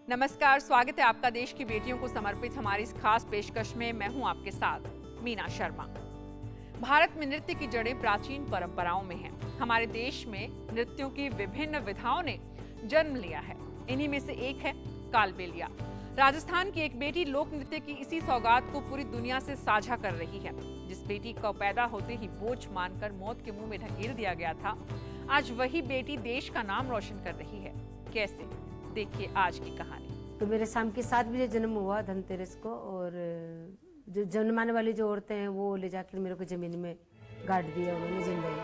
नमस्कार, स्वागत है आपका देश की बेटियों को समर्पित हमारी इस खास पेशकश में। मैं हूं आपके साथ मीना शर्मा। भारत में नृत्य की जड़ें प्राचीन परंपराओं में हैं। हमारे देश में नृत्यों की विभिन्न विधाओं ने जन्म लिया है। इन्हीं में से एक है कालबेलिया। राजस्थान की एक बेटी लोक नृत्य की इसी सौगात को पूरी दुनिया से साझा कर रही है। जिस बेटी को पैदा होते ही बोझ मानकर मौत के मुंह में ढकेल दिया गया था, आज वही बेटी देश का नाम रोशन कर रही है। कैसे? देखिए आज की कहानी। तो मेरे शाम के 7 बजे जन्म हुआ धनतेरस को, और जो जन्माने वाली जो औरतें हैं वो ले जाकर मेरे को जमीन में गाड़ दिया उन्होंने जिंदा ही।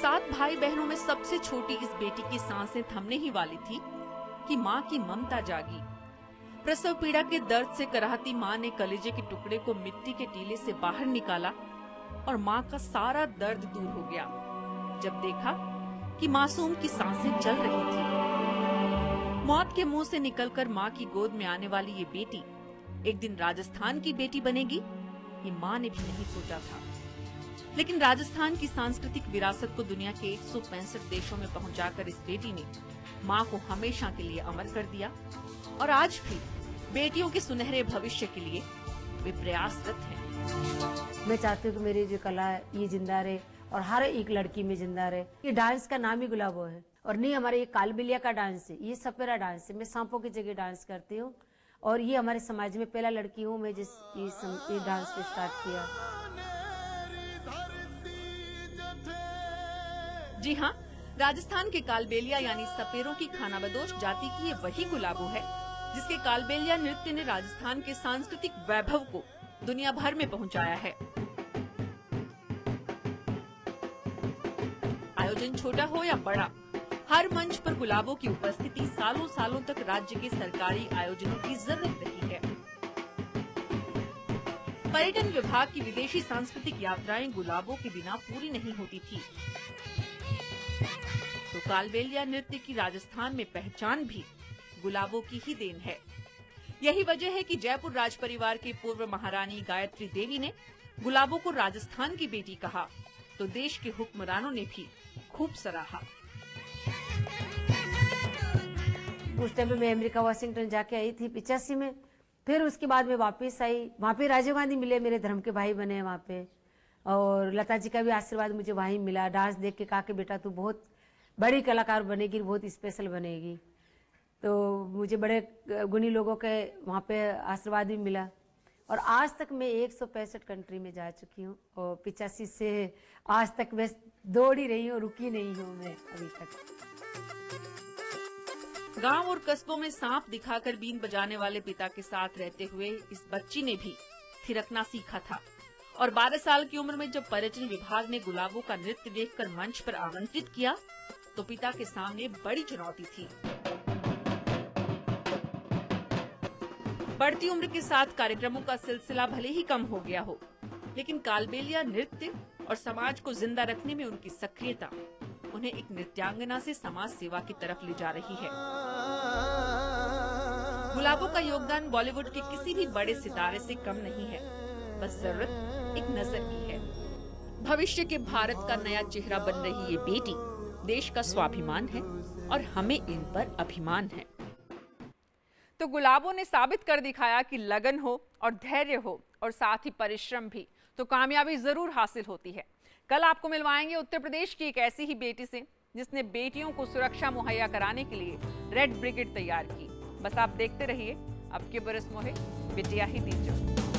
7 भाई बहनों में सबसे छोटी इस बेटी की सांसें थमने ही वाली थी कि माँ की ममता जागी। प्रसव पीड़ा के दर्द से कराहती माँ ने कलेजे के टुकड़े को मिट्टी के टीले से बाहर निकाला और माँ का सारा दर्द दूर हो गया जब देखा कि मासूम की सांसें चल रही थी। मौत के मुंह से निकलकर माँ की गोद में आने वाली ये बेटी एक दिन राजस्थान की बेटी बनेगी, ये माँ ने भी नहीं सोचा था। लेकिन राजस्थान की सांस्कृतिक विरासत को दुनिया के 165 देशों में पहुंचाकर इस बेटी ने माँ को हमेशा के लिए अमर कर दिया और आज भी बेटियों के सुनहरे भविष्य के लिए वे प्रयासरत हैं। मैं चाहती हूँ कि मेरी जो कला है ये जिंदा रहे और हर एक लड़की में जिंदा रहे। ये डांस का नाम ही गुलाबो है और नहीं हमारे ये कालबेलिया का डांस है, ये सपेरा डांस है। मैं सांपों की जगह डांस करती हूँ और ये हमारे समाज में पहला लड़की हूँ मैं जिस ये डांस को स्टार्ट किया। जी हाँ, राजस्थान के कालबेलिया यानी सपेरों की खानाबदोश जाति की ये वही गुलाबो है जिसके कालबेलिया नृत्य ने राजस्थान के सांस्कृतिक वैभव को दुनिया भर में पहुंचाया है। आयोजन छोटा हो या बड़ा, हर मंच पर गुलाबों की उपस्थिति सालों सालों तक राज्य के सरकारी आयोजनों की जरूरत रही है। पर्यटन विभाग की विदेशी सांस्कृतिक यात्राएं गुलाबों के बिना पूरी नहीं होती थी। तो कालबेलिया नृत्य की राजस्थान में पहचान भी गुलाबों की ही देन है। यही वजह है कि जयपुर राज परिवार की पूर्व महारानी गायत्री देवी ने गुलाबों को राजस्थान की बेटी कहा, तो देश के हुक्मरानों ने भी खूब सराहा। उस टाइम पे मैं अमेरिका वाशिंगटन जाके आई थी 85 में। फिर उसके बाद मैं वापस आई, वहाँ पे राजीव गांधी मिले, मेरे धर्म के भाई बने वहाँ पे, और लता जी का भी आशीर्वाद मुझे वहीं मिला। डांस देख के कहा कि बेटा तू बहुत बड़ी कलाकार बनेगी, बहुत स्पेशल बनेगी। तो मुझे बड़े गुणी लोगों के वहाँ पे आशीर्वाद भी मिला और आज तक मैं 165 कंट्री में जा चुकी हूँ और 85 से आज तक मैं दौड़ ही रही हूँ, रुकी नहीं हूँ मैं अभी तक। गांव और कस्बों में सांप दिखाकर बीन बजाने वाले पिता के साथ रहते हुए इस बच्ची ने भी थिरकना सीखा था और 12 साल की उम्र में जब पर्यटन विभाग ने गुलाबों का नृत्य देखकर मंच पर आमंत्रित किया तो पिता के सामने बड़ी चुनौती थी। बढ़ती उम्र के साथ कार्यक्रमों का सिलसिला भले ही कम हो गया हो, लेकिन कालबेलिया नृत्य और समाज को जिंदा रखने में उनकी सक्रियता उन्हें एक नृत्यांगना से समाज सेवा की तरफ ले जा रही है। गुलाबों का योगदान बॉलीवुड के किसी भी बड़े सितारे से कम नहीं है, बस जरूरत एक नजर की है। भविष्य के भारत का नया चेहरा बन रही ये बेटी देश का स्वाभिमान है और हमें इन पर अभिमान है। तो गुलाबों ने साबित कर दिखाया कि लगन हो और धैर्य हो और साथ ही परिश्रम भी, तो कामयाबी जरूर हासिल होती है। कल आपको मिलवाएंगे उत्तर प्रदेश की एक ऐसी ही बेटी से जिसने बेटियों को सुरक्षा मुहैया कराने के लिए रेड ब्रिगेड तैयार की। बस आप देखते रहिए। अब के बरस मोहे बिटिया ही दीजो।